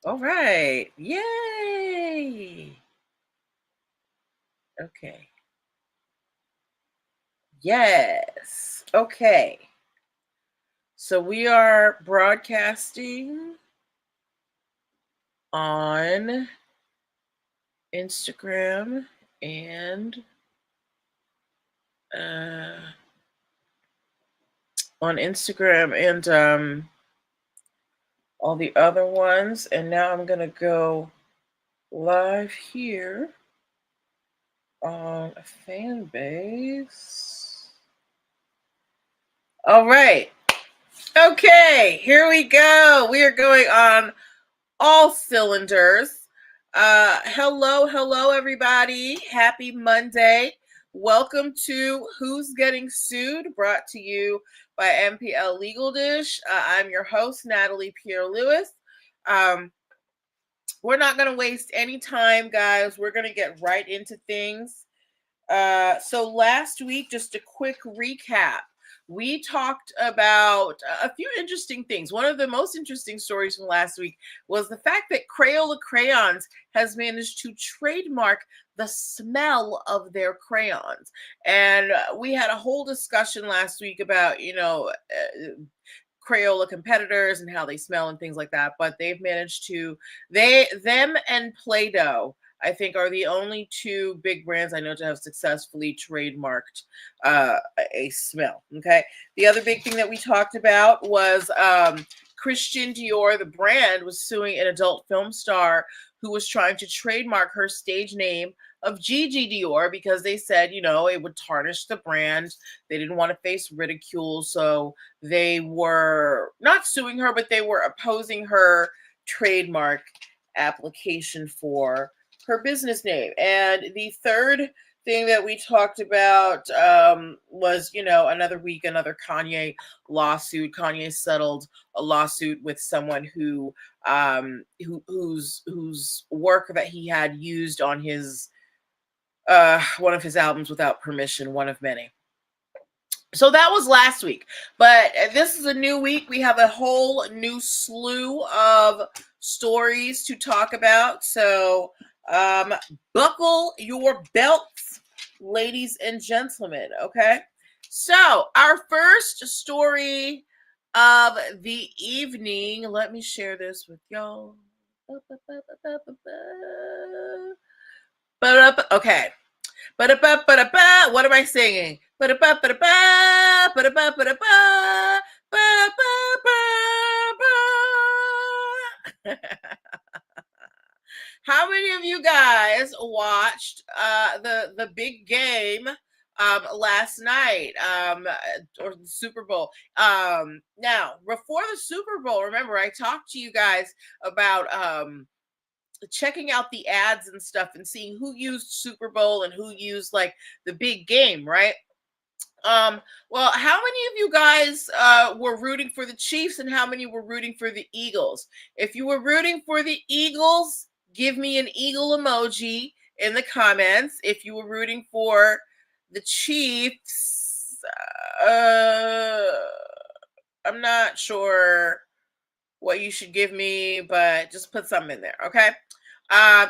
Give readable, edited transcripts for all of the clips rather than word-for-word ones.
All right. Yay. Okay. Yes. Okay. So we are broadcasting on Instagram and uh, all the other ones. And now I'm gonna go live here on a fan base. All right. Okay, here we go. We are going on all cylinders. Hello, everybody. Happy Monday. Welcome to Who's Getting Sued, brought to you by NPL Legal Dish. I'm your host, Natalie Pierre-Lewis. We're not going to waste any time, guys. We're going to get right into things. So last week, just a quick recap. We talked about a few interesting things. One of the most interesting stories from last week was the fact that Crayola Crayons has managed to trademark the smell of their crayons. And we had a whole discussion last week about, Crayola competitors and how they smell and things like that. But they've managed to, them and Play-Doh, I think, are the only two big brands I know to have successfully trademarked a smell. Okay. The other big thing that we talked about was Christian Dior, the brand, was suing an adult film star who was trying to trademark her stage name of Gigi Dior because they said, it would tarnish the brand. They didn't want to face ridicule. So they were not suing her, but they were opposing her trademark application for her business name. And the third thing that we talked about was, another week, another Kanye lawsuit. Kanye settled a lawsuit with someone whose work that he had used on his one of his albums without permission, one of many. So that was last week, but this is a new week. We have a whole new slew of stories to talk about. So buckle your belts, ladies and gentlemen. Okay. So our first story of the evening, let me share this with y'all. Okay. What am I singing? How many of you guys watched the big game last night or the Super Bowl? Now, before the Super Bowl, remember I talked to you guys about checking out the ads and stuff and seeing who used Super Bowl and who used like the big game, right? Well, how many of you guys were rooting for the Chiefs and how many were rooting for the Eagles? If you were rooting for the Eagles, give me an eagle emoji in the comments. If you were rooting for the Chiefs, I'm not sure what you should give me, but just put something in there, okay?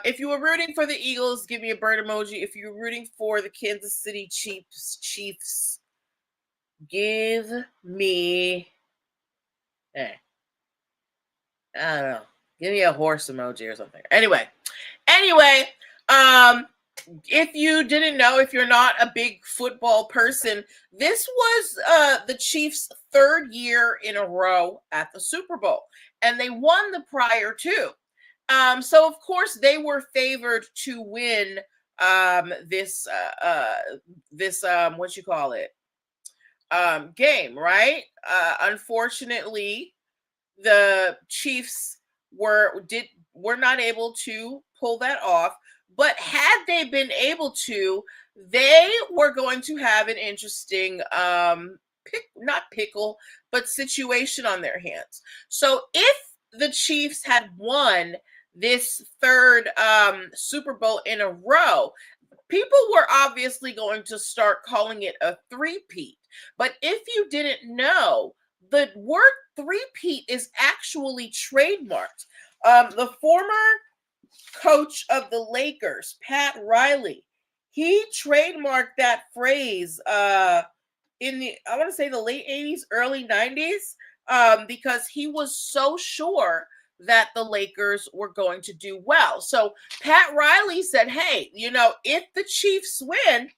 If you were rooting for the Eagles, give me a bird emoji. If you're rooting for the Kansas City Chiefs, give me, I don't know, give me a horse emoji or something. Anyway, if you didn't know, if you're not a big football person, this was the Chiefs' third year in a row at the Super Bowl, and they won the prior two. So of course they were favored to win this what you call it game, right? Unfortunately, the Chiefs were not able to pull that off. But had they been able to, they were going to have an interesting not pickle, but situation on their hands. So if the Chiefs had won this third Super Bowl in a row, people were obviously going to start calling it a three-peat. But if you didn't know, the word three-peat is actually trademarked. The former coach of the Lakers, Pat Riley, he trademarked that phrase in the, I want to say, the late 80s, early 90s, because he was so sure that the Lakers were going to do well. So Pat Riley said, hey, if the Chiefs win,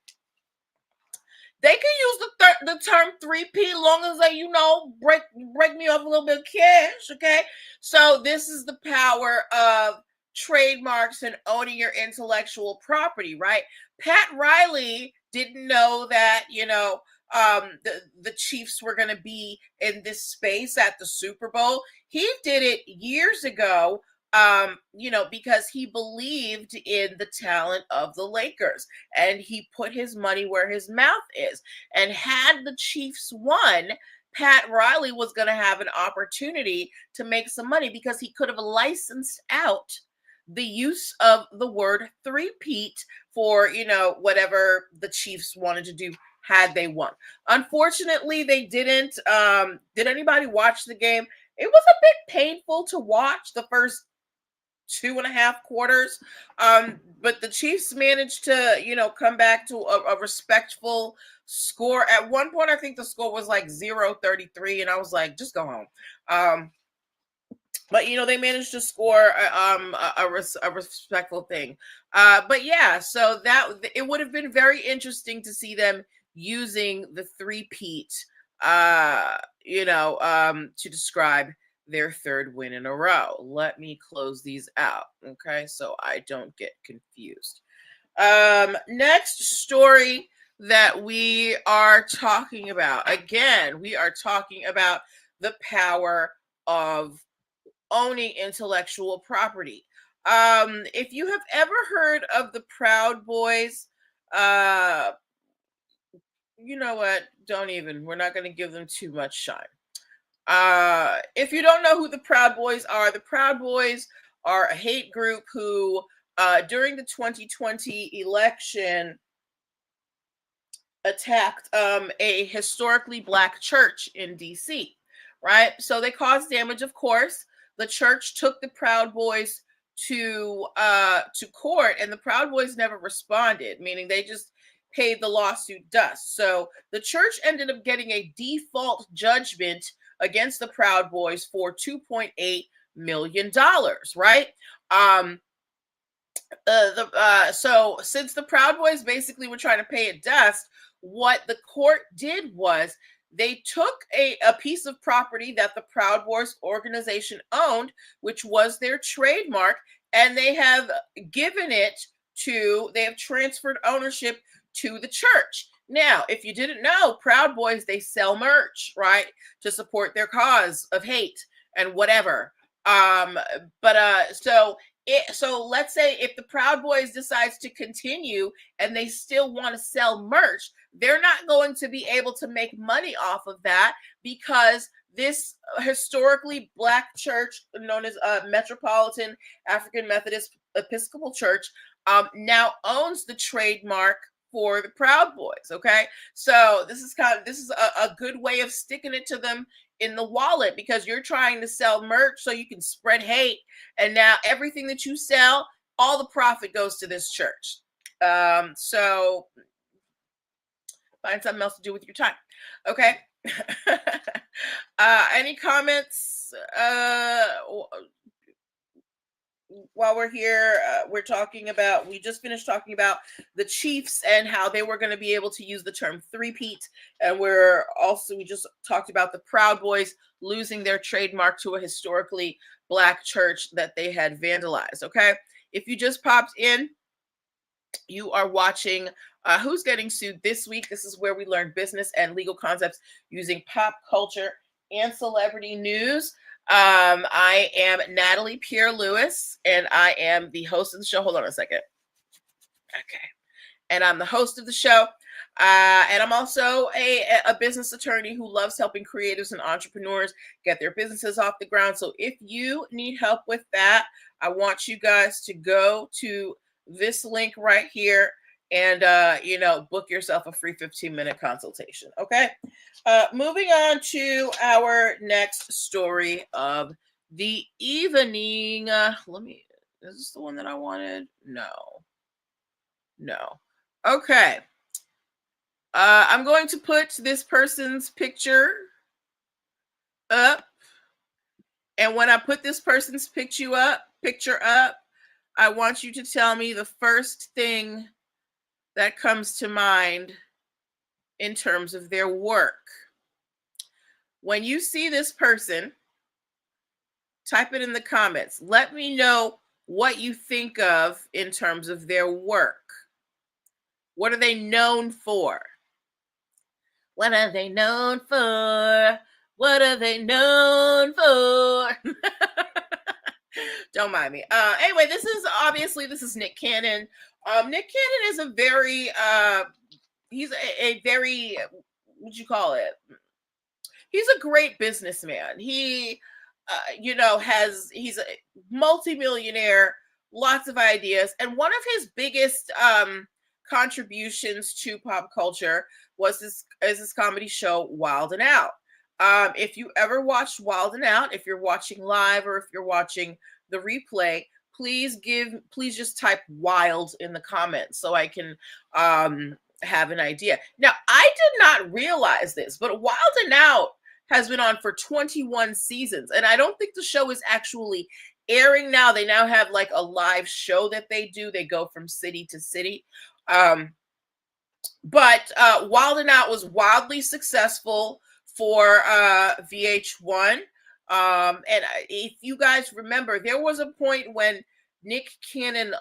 they can use the term 3P long as they, break me off a little bit of cash, okay? So this is the power of trademarks and owning your intellectual property, right? Pat Riley didn't know that, the Chiefs were going to be in this space at the Super Bowl. He did it years ago, because he believed in the talent of the Lakers and he put his money where his mouth is. And had the Chiefs won, Pat Riley was going to have an opportunity to make some money because he could have licensed out the use of the word three-peat for, whatever the Chiefs wanted to do had they won. Unfortunately, they didn't. Did anybody watch the game? It was a bit painful to watch the first 2.5 quarters. But the Chiefs managed to, come back to a respectful score. At one point, I think the score was like 0-33, and I was like, just go home. But they managed to score a respectful thing. But yeah, so that it would have been very interesting to see them using the three-peat, to describe their third win in a row. Let me close these out, okay, so I don't get confused. Next story that we are talking about. Again, we are talking about the power of owning intellectual property. If you have ever heard of the Proud Boys, you know what? We're not going to give them too much shine. If you don't know who the Proud Boys are a hate group who, during the 2020 election, attacked a historically Black church in DC, right? So they caused damage, of course. The church took the Proud Boys to court, and the Proud Boys never responded, meaning they just paid the lawsuit dust. So the church ended up getting a default judgment against the Proud Boys for $2.8 million, right? So since the Proud Boys basically were trying to pay it dust, what the court did was they took a piece of property that the Proud Boys organization owned, which was their trademark, and they have transferred ownership to the church. Now, if you didn't know, Proud Boys, they sell merch, right, to support their cause of hate and whatever. So let's say if the Proud Boys decides to continue and they still want to sell merch, they're not going to be able to make money off of that because this historically Black church known as Metropolitan African Methodist Episcopal Church now owns the trademark for the Proud Boys. Okay, so this is a good way of sticking it to them in the wallet because you're trying to sell merch so you can spread hate, and now everything that you sell, all the profit goes to this church. So find something else to do with your time. Okay. Any comments? While we're here, we just finished talking about the Chiefs and how they were going to be able to use the term three-peat. And we just talked about the Proud Boys losing their trademark to a historically Black church that they had vandalized. Okay. If you just popped in, you are watching Who's Getting Sued This Week. This is where we learn business and legal concepts using pop culture and celebrity news. I am Natalie Pierre-Lewis, and I am the host of the show. Hold on a second. Okay. And I'm the host of the show. And I'm also a business attorney who loves helping creatives and entrepreneurs get their businesses off the ground. So if you need help with that, I want you guys to go to this link right here and, book yourself a free 15-minute consultation. Okay. Moving on to our next story of The evening. Let me. Is this the one that I wanted? No. No. Okay. I'm going to put this person's picture up. And when I put this person's picture up, I want you to tell me the first thing that comes to mind in terms of their work. When you see this person, type it in the comments. Let me know what you think of in terms of their work. What are they known for? What are they known for? What are they known for? Don't mind me. Anyway, this is Nick Cannon. Nick Cannon is a very he's a very, what you call it? He's a great businessman. He he's a multimillionaire, lots of ideas, and one of his biggest contributions to pop culture was this comedy show Wild and Out. If you ever watched Wild and Out, if you're watching live or if you're watching the replay, please just type wild in the comments so I can have an idea. Now, I did not realize this, but Wild and Out has been on for 21 seasons, and I don't think the show is actually airing now. They now have like a live show that they do. They go from city to city. But Wild and Out was wildly successful for VH1. And if you guys remember, there was a point when Nick Cannon,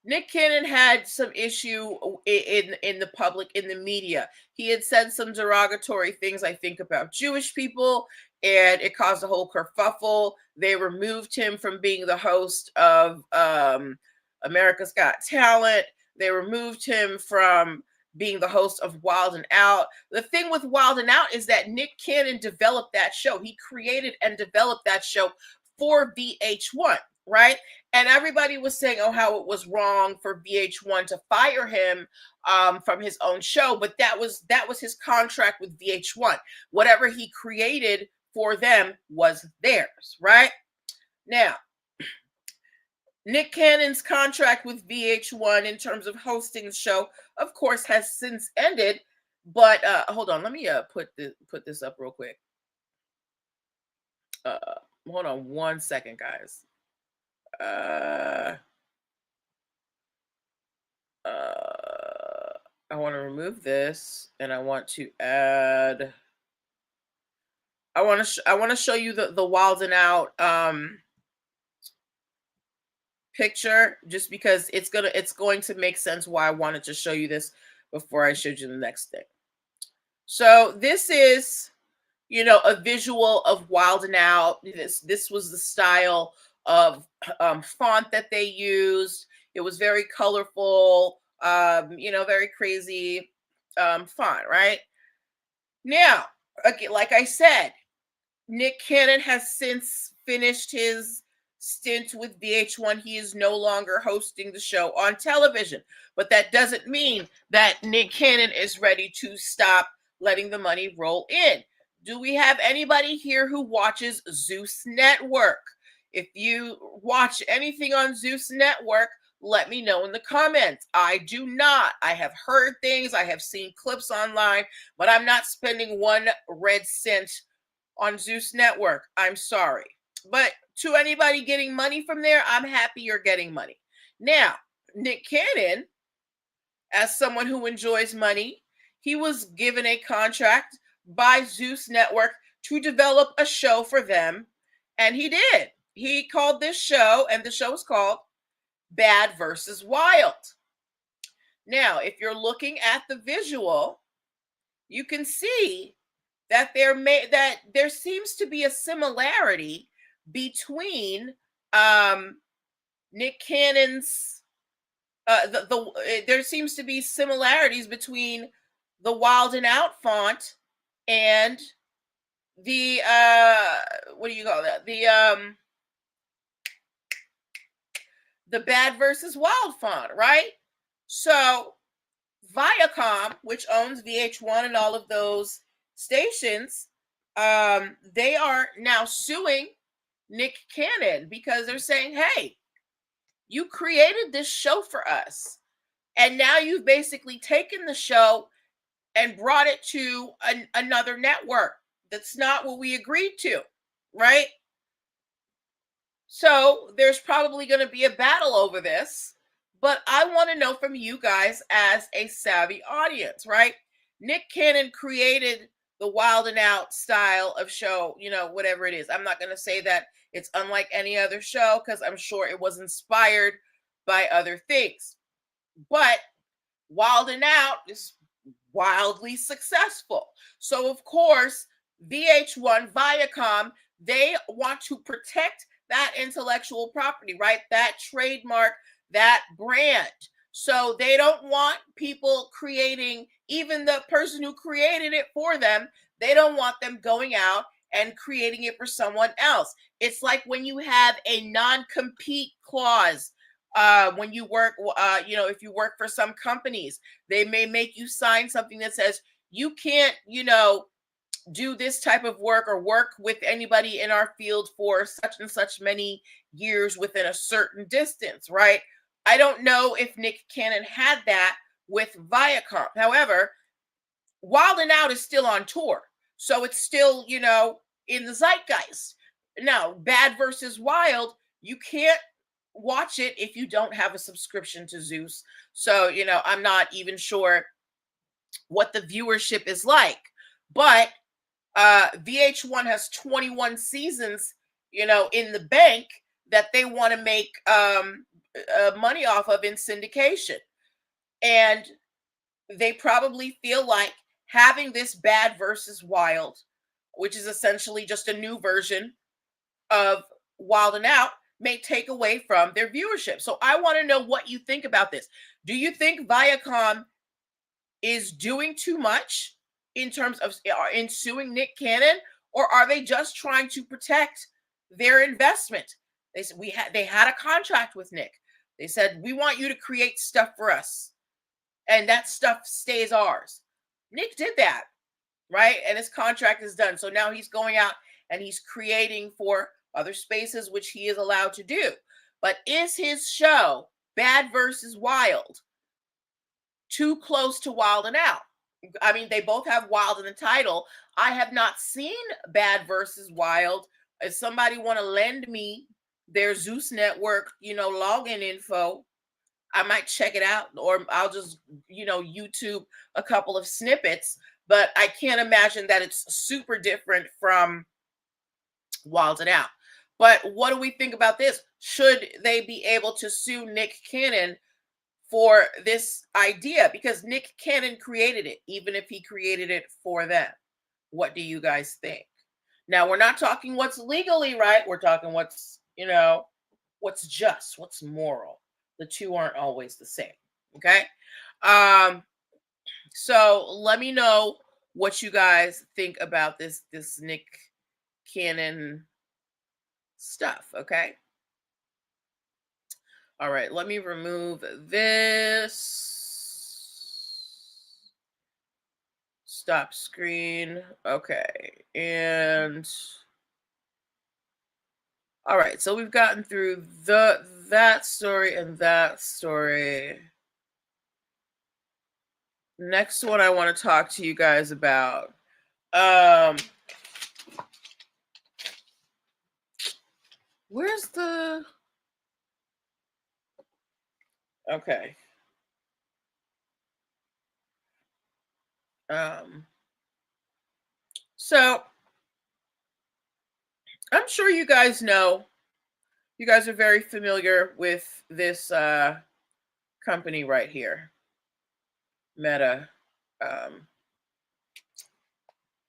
Nick Cannon had some issue in the public, in the media. He had said some derogatory things, I think, about Jewish people, and it caused a whole kerfuffle. They removed him from being the host of America's Got Talent. They removed him from being the host of Wild and Out. The thing with Wild and Out is that Nick Cannon developed that show. He created and developed that show for VH1, right? And everybody was saying, oh, how it was wrong for VH1 to fire him from his own show. But that was his contract with VH1. Whatever he created for them was theirs, right? Now, Nick Cannon's contract with VH1 in terms of hosting the show, of course, has since ended. But hold on, let me put this up real quick. Hold on one second, guys. I want to remove this, and I want to add. I want to show you the Wild and Out picture, just because it's going to make sense why I wanted to show you this before I showed you the next thing. So this is, a visual of Wild and Out. This was the style of font that they used. It was very colorful, very crazy font, right? Now, again, like I said, Nick Cannon has since finished his stint with VH1. He is no longer hosting the show on television, but that doesn't mean that Nick Cannon is ready to stop letting the money roll in. Do we have anybody here who watches Zeus Network? If you watch anything on Zeus Network, let me know in the comments. I do not. I have heard things, I have seen clips online, but I'm not spending 1 red cent on Zeus Network. I'm sorry. But to anybody getting money from there, I'm happy you're getting money. Now, Nick Cannon, as someone who enjoys money, he was given a contract by Zeus Network to develop a show for them, and he did. He called this show, and the show is called Bad versus Wild. Now, if you're looking at the visual, you can see that there seems to be a similarity between Nick Cannon's there seems to be similarities between the Wild and Out font and the what do you call that? The Bad versus Wild font, right? So Viacom, which owns VH1 and all of those stations, they are now suing Nick Cannon because they're saying, hey, you created this show for us. And now you've basically taken the show and brought it to another network. That's not what we agreed to, right? So there's probably going to be a battle over this. But I want to know from you guys as a savvy audience, right? Nick Cannon created the Wild and Out style of show, whatever it is. I'm not going to say that it's unlike any other show because I'm sure it was inspired by other things. But Wild and Out is wildly successful. So, of course, VH1, Viacom, they want to protect that intellectual property, right? That trademark, that brand. So they don't want people creating, even the person who created it for them, they don't want them going out and creating it for someone else. It's like when you have a non-compete clause. When you work, if you work for some companies, they may make you sign something that says you can't, do this type of work or work with anybody in our field for such and such many years within a certain distance, right? I don't know if Nick Cannon had that with Viacom. However, Wild and Out is still on tour. So it's still, in the zeitgeist. Now, Bad versus Wild, you can't watch it if you don't have a subscription to Zeus. So, I'm not even sure what the viewership is like. But VH1 has 21 seasons, in the bank that they want to make money off of in syndication. And they probably feel like having this Bad versus Wild, which is essentially just a new version of Wild and Out, may take away from their viewership. So I want to know what you think about this. Do you think Viacom is doing too much in terms of in suing Nick Cannon, or are they just trying to protect their investment? They said they had a contract with Nick. They said, we want you to create stuff for us, and that stuff stays ours. Nick did that, right? And his contract is done. So now he's going out and he's creating for other spaces, which he is allowed to do. But is his show, Bad versus Wild, too close to Wild and Out? I mean, they both have Wild in the title. I have not seen Bad versus Wild. If somebody want to lend me their Zeus Network, login info, I might check it out, or I'll just, YouTube a couple of snippets. But I can't imagine that it's super different from Wild and Out. But what do we think about this? Should they be able to sue Nick Cannon for this idea? Because Nick Cannon created it, even if he created it for them. What do you guys think? Now, we're not talking what's legally right. We're talking what's, what's just, what's moral. The two aren't always the same. Okay. So let me know what you guys think about this Nick Cannon stuff. Okay. All right, let me remove this. Stop screen. Okay. And all right, so we've gotten through that story and that story. Next one I want to talk to you guys about. Where's the... Okay. So I'm sure you guys know, you guys are very familiar with this company right here, Meta.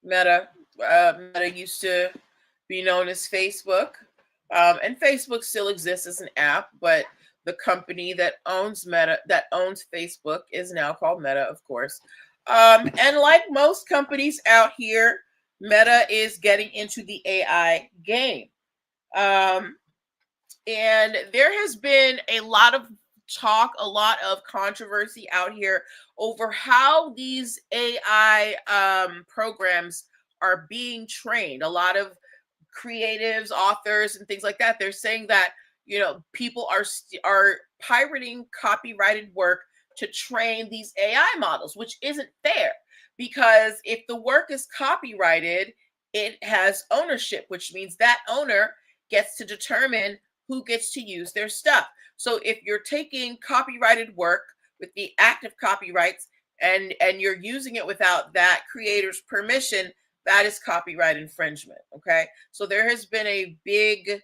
Meta used to be known as Facebook, and Facebook still exists as an app, but the company that owns Facebook is now called Meta, of course. And like most companies out here, Meta is getting into the AI game. And there has been a lot of talk, a lot of controversy out here over how these AI programs are being trained. A lot of creatives, authors, and things like that. They're saying that people are pirating copyrighted work to train these AI models, which isn't fair because if the work is copyrighted, it has ownership, which means that owner gets to determine who gets to use their stuff. So if you're taking copyrighted work with the active copyrights and you're using it without that creator's permission, that is copyright infringement. Okay, so there has been a big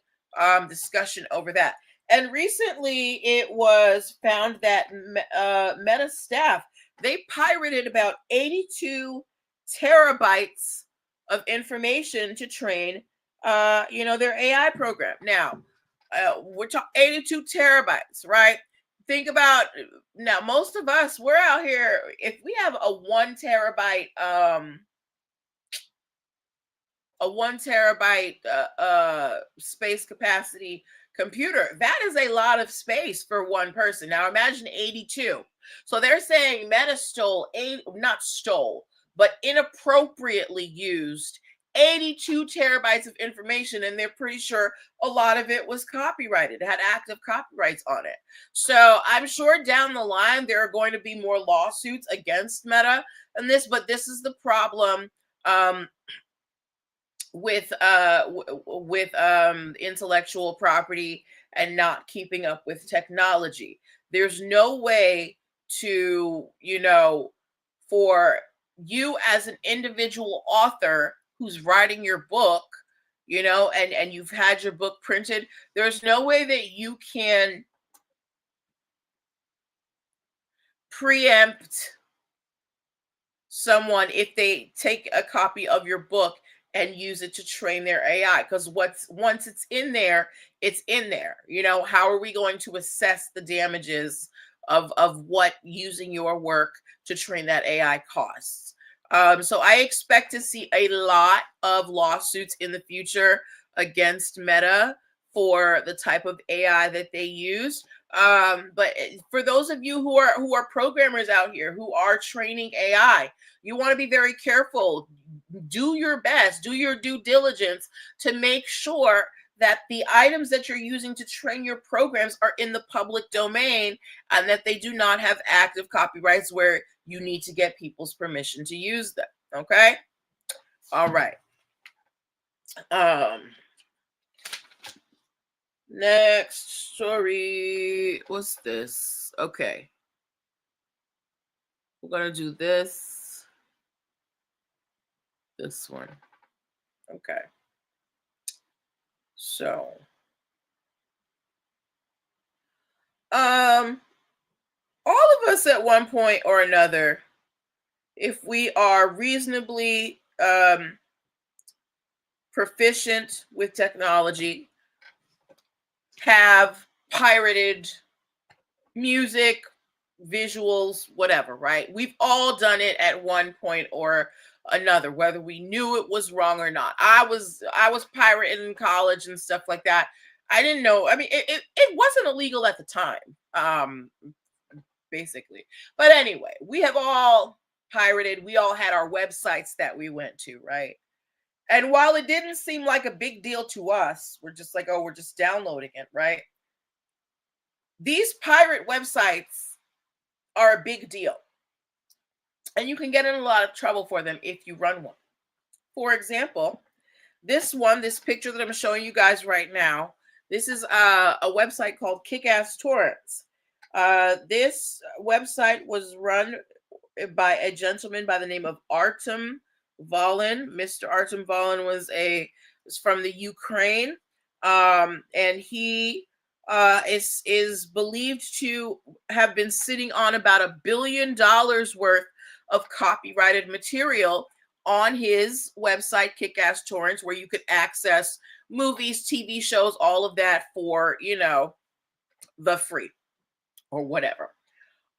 discussion over that. And recently it was found that Meta staff, they pirated about 82 terabytes of information to train their AI program. Now, we're talking 82 terabytes, right? Think about now, most of us, we're out here, if we have a 1 terabyte space capacity computer, that is a lot of space for one person. Now imagine 82. So they're saying Meta not stole, but inappropriately used 82 terabytes of information, and they're pretty sure a lot of it was copyrighted, it had active copyrights on it. So I'm sure down the line there are going to be more lawsuits against Meta and this, but this is the problem with intellectual property and not keeping up with technology. There's no way to, for you as an individual author who's writing your book, and you've had your book printed, there's no way that you can preempt someone if they take a copy of your book and use it to train their AI, because once it's in there, it's in there. How are we going to assess the damages of what using your work to train that AI costs? So I expect to see a lot of lawsuits in the future against Meta for the type of AI that they use. But for those of you who are programmers out here who are training AI, you want to be very careful. Do your best, do your due diligence to make sure that the items that you're using to train your programs are in the public domain and that they do not have active copyrights where you need to get people's permission to use them. Okay? All right. Next story. What's this? Okay. We're going to do this one. Okay. So, all of us at one point or another, if we are reasonably proficient with technology, have pirated music, visuals, whatever, right? We've all done it at one point or another, whether we knew it was wrong or not. I was pirating in college and stuff like that. I didn't know. I mean, it wasn't illegal at the time, basically. But anyway, we have all pirated. We all had our websites that we went to, right? And while it didn't seem like a big deal to us, we're just like, oh, we're just downloading it, right? These pirate websites are a big deal. And you can get in a lot of trouble for them if you run one. For example, this picture that I'm showing you guys right now, this is a website called Kick-Ass Torrents. This website was run by a gentleman by the name of Artem Volin. Mr. Artem Volin was from the Ukraine, and he is believed to have been sitting on about $1 billion worth of copyrighted material on his website, Kick-Ass Torrents, where you could access movies, TV shows, all of that for, the free or whatever.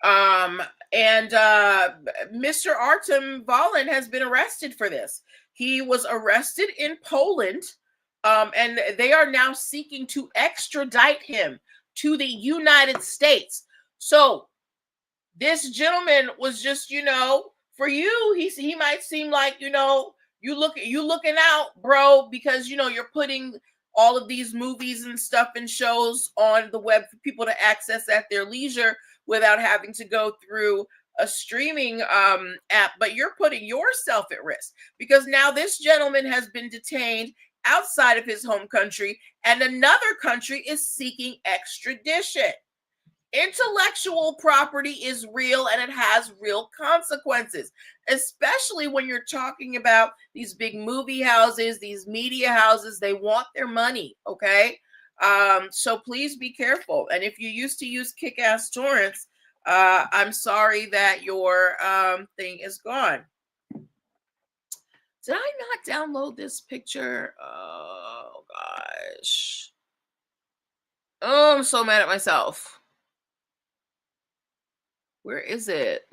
And Mr. Artem Volin has been arrested for this. He was arrested in Poland, and they are now seeking to extradite him to the United States. So this gentleman was just, for you, he might seem like, you looking out, bro, because you're putting all of these movies and stuff and shows on the web for people to access at their leisure without having to go through a streaming app, but you're putting yourself at risk because now this gentleman has been detained outside of his home country and another country is seeking extradition. Intellectual property is real and it has real consequences, especially when you're talking about these big movie houses, these media houses. They want their money, okay? So please be careful. And if you used to use kick-ass torrents, I'm sorry that your thing is gone. Did I not download this picture? Oh gosh. Oh, I'm so mad at myself. Where is it?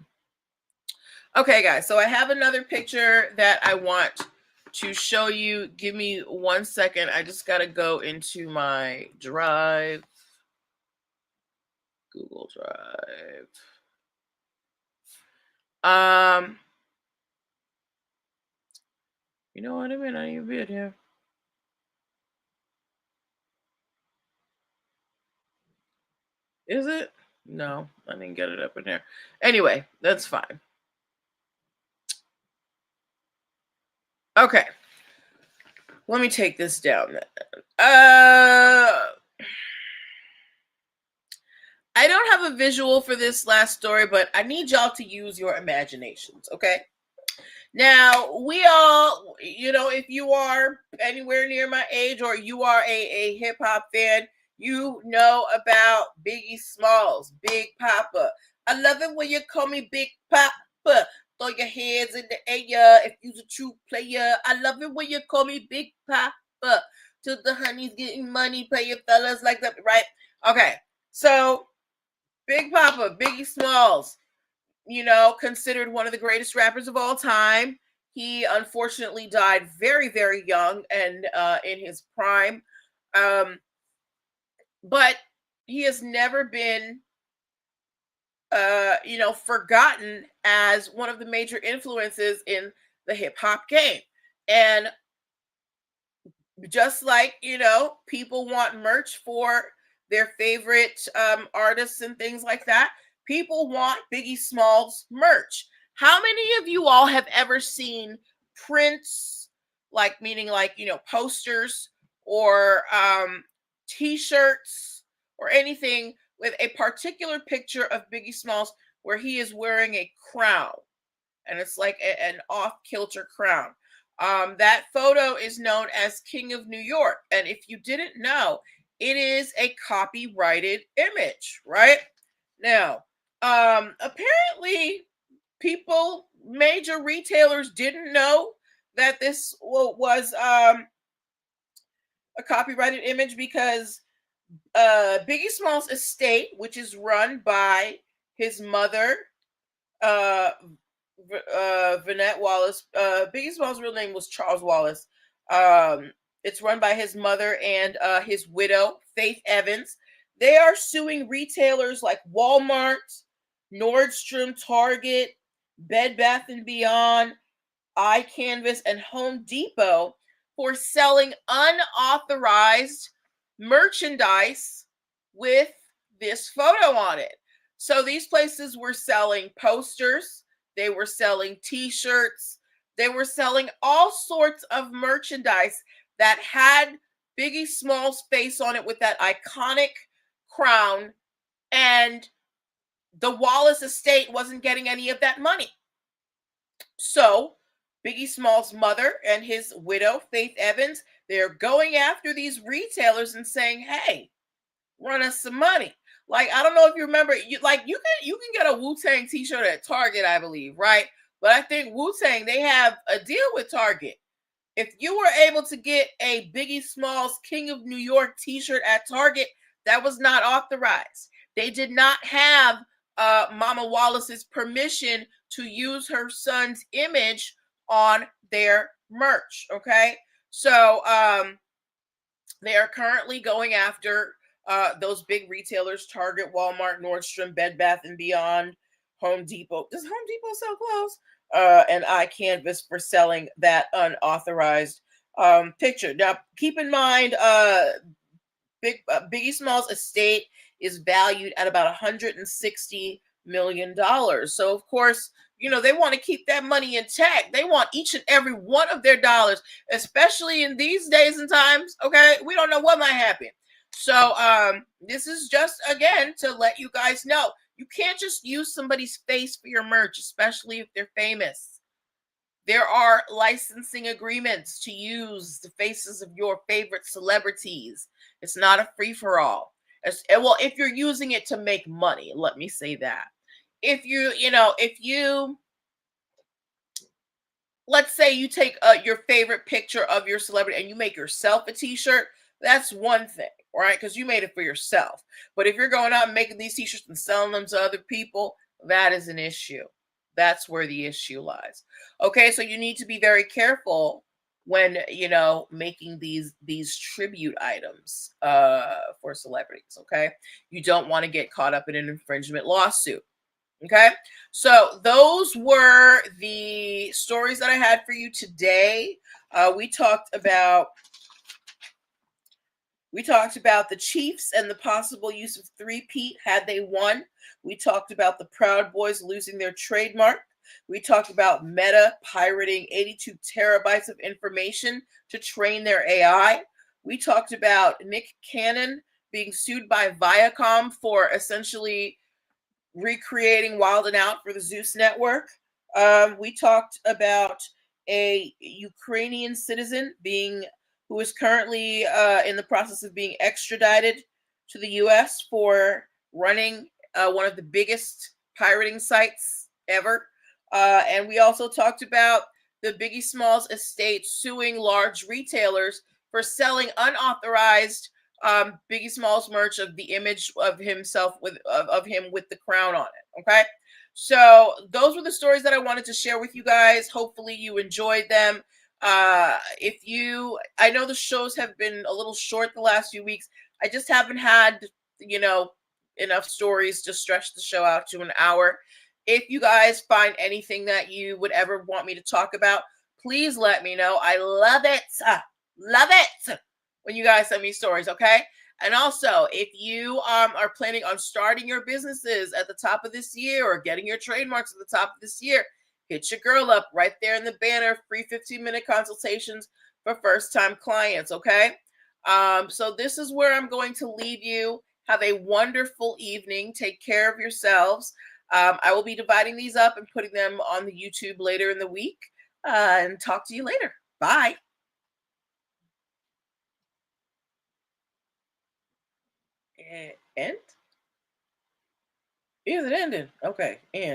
Okay, guys, so I have another picture that I want to show you. Give me 1 second. I just got to go into my Drive, Google Drive. You know what I mean? I need a video. Is it? No, I didn't get it up in there. Anyway, that's fine. Okay. Let me take this down. I don't have a visual for this last story, but I need y'all to use your imaginations, okay? Now, we all, if you are anywhere near my age or you are a hip hop fan, you know about Biggie Smalls, Big Papa. I love it when you call me Big Papa. Throw your hands in the air if you're a true player. I love it when you call me Big Papa. To the honeys getting money, pay your fellas like that, right? Okay, so Big Papa, Biggie Smalls, considered one of the greatest rappers of all time. He unfortunately died very, very young and in his prime. But he has never been, forgotten as one of the major influences in the hip hop game. And just like, people want merch for their favorite artists and things like that, people want Biggie Smalls merch. How many of you all have ever seen prints, like meaning like, posters or t-shirts or anything with a particular picture of Biggie Smalls where he is wearing a crown and it's like an off-kilter crown? That photo is known as King of New York. And if you didn't know, it is a copyrighted image, right? Now, apparently major retailers didn't know that this was a copyrighted image because Biggie Smalls' estate, which is run by his mother, Vanette Wallace. Biggie Smalls' real name was Charles Wallace. It's run by his mother and his widow, Faith Evans. They are suing retailers like Walmart, Nordstrom, Target, Bed Bath & Beyond, iCanvas, and Home Depot for selling unauthorized merchandise with this photo on it. So these places were selling posters, they were selling t-shirts, they were selling all sorts of merchandise that had Biggie Smalls' face on it with that iconic crown, and the Wallace estate wasn't getting any of that money. So Biggie Smalls' mother and his widow, Faith Evans, they're going after these retailers and saying, hey, run us some money. Like, I don't know if you remember, you can get a Wu-Tang t-shirt at Target, I believe, right? But I think Wu-Tang, they have a deal with Target. If you were able to get a Biggie Smalls King of New York t-shirt at Target, that was not authorized. They did not have Mama Wallace's permission to use her son's image on their merch, okay? So they are currently going after those big retailers: Target, Walmart, Nordstrom, Bed Bath & Beyond, Home Depot. Does Home Depot sell clothes? an eye canvas for selling that unauthorized picture. Now, keep in mind, Biggie Smalls' estate is valued at about $160 million. So, of course, they want to keep that money intact. They want each and every one of their dollars, especially in these days and times. Okay, we don't know what might happen. So, this is just again to let you guys know you can't just use somebody's face for your merch, especially if they're famous. There are licensing agreements to use the faces of your favorite celebrities. It's not a free for all. Well, if you're using it to make money, let me say that. If you let's say you take your favorite picture of your celebrity and you make yourself a t-shirt, that's one thing, right? Because you made it for yourself. But if you're going out and making these t-shirts and selling them to other people, that is an issue. That's where the issue lies. Okay, so you need to be very careful when making these tribute items for celebrities. Okay, you don't want to get caught up in an infringement lawsuit. Okay, so those were the stories that I had for you today. We talked about the Chiefs and the possible use of three-peat had they won. We talked about the Proud Boys losing their trademark. We talked about Meta pirating 82 terabytes of information to train their AI. We talked about Nick Cannon being sued by Viacom for essentially recreating Wild and Out for the Zeus Network. We talked about a Ukrainian citizen who is currently in the process of being extradited to the U.S. for running one of the biggest pirating sites ever. And we also talked about the Biggie Smalls estate suing large retailers for selling unauthorized Biggie Smalls merch of the image of himself of him with the crown on it. Okay, so those were the stories that I wanted to share with you guys. Hopefully, you enjoyed them. I know the shows have been a little short the last few weeks. I just haven't had enough stories to stretch the show out to an hour. If you guys find anything that you would ever want me to talk about, please let me know. I love it. Love it when you guys send me stories, okay? And also, if you are planning on starting your businesses at the top of this year or getting your trademarks at the top of this year, hit your girl up right there in the banner, free 15-minute consultations for first-time clients, okay? So this is where I'm going to leave you. Have a wonderful evening. Take care of yourselves. I will be dividing these up and putting them on the YouTube later in the week. And talk to you later. Bye. And is it ended? Okay. And